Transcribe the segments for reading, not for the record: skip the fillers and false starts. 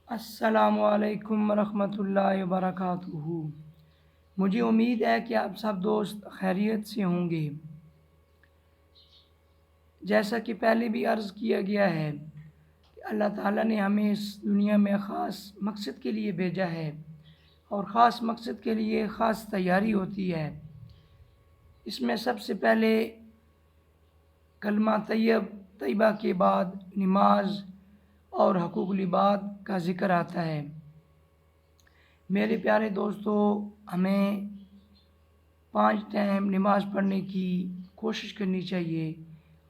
السلام علیکم ورحمۃ اللہ وبرکاتہ۔ مجھے امید ہے کہ آپ سب دوست خیریت سے ہوں گے۔ جیسا کہ پہلے بھی عرض کیا گیا ہے کہ اللہ تعالیٰ نے ہمیں اس دنیا میں خاص مقصد کے لیے بھیجا ہے، اور خاص مقصد کے لیے خاص تیاری ہوتی ہے۔ اس میں سب سے پہلے کلمہ طیبہ کے بعد نماز اور حقوق العباد کا ذکر آتا ہے۔ میرے پیارے دوستو، ہمیں 5 ٹائم نماز پڑھنے کی کوشش کرنی چاہیے،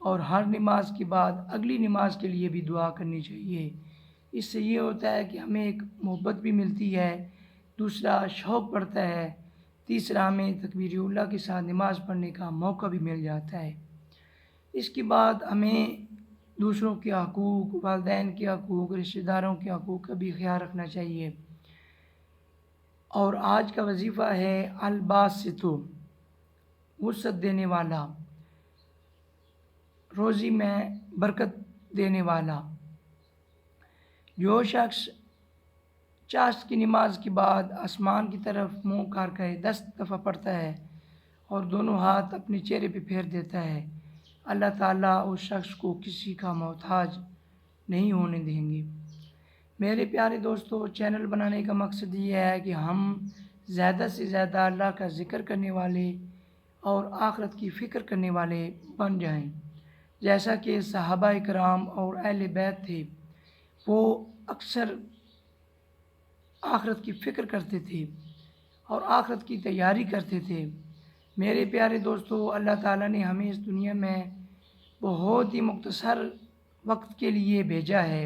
اور ہر نماز کے بعد اگلی نماز کے لیے بھی دعا کرنی چاہیے۔ اس سے یہ ہوتا ہے کہ ہمیں ایک محبت بھی ملتی ہے، دوسرا شوق بڑھتا ہے، تیسرا ہمیں تکبیر اولیٰ کے ساتھ نماز پڑھنے کا موقع بھی مل جاتا ہے۔ اس کے بعد ہمیں دوسروں کے حقوق، والدین کے حقوق، رشتہ داروں کے حقوق کا بھی خیال رکھنا چاہیے۔ اور آج کا وظیفہ ہے الباسط، وسعت دینے والا، روزی میں برکت دینے والا۔ جو شخص چاشت کی نماز کے بعد آسمان کی طرف منہ کر کے 10 دفعہ پڑھتا ہے اور دونوں ہاتھ اپنے چہرے پہ پھیر دیتا ہے، اللہ تعالیٰ اس شخص کو کسی کا محتاج نہیں ہونے دیں گے۔ میرے پیارے دوستو، چینل بنانے کا مقصد یہ ہے کہ ہم زیادہ سے زیادہ اللہ کا ذکر کرنے والے اور آخرت کی فکر کرنے والے بن جائیں، جیسا کہ صحابہ کرام اور اہل بیت تھے۔ وہ اکثر آخرت کی فکر کرتے تھے اور آخرت کی تیاری کرتے تھے۔ میرے پیارے دوستو، اللہ تعالیٰ نے ہمیں اس دنیا میں بہت ہی مختصر وقت کے لیے بھیجا ہے،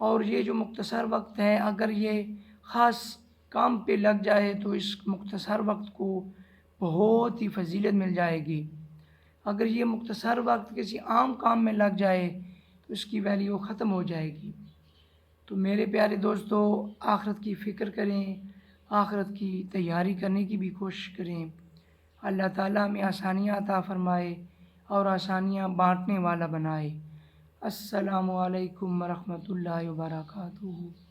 اور یہ جو مختصر وقت ہے، اگر یہ خاص کام پہ لگ جائے تو اس مختصر وقت کو بہت ہی فضیلت مل جائے گی۔ اگر یہ مختصر وقت کسی عام کام میں لگ جائے تو اس کی ویلیو ختم ہو جائے گی۔ تو میرے پیارے دوستو، آخرت کی فکر کریں، آخرت کی تیاری کرنے کی بھی کوشش کریں۔ اللہ تعالیٰ ہمیں آسانیاں عطا فرمائے اور آسانیاں بانٹنے والا بنائے۔ السلام علیکم ورحمۃ اللہ وبرکاتہ۔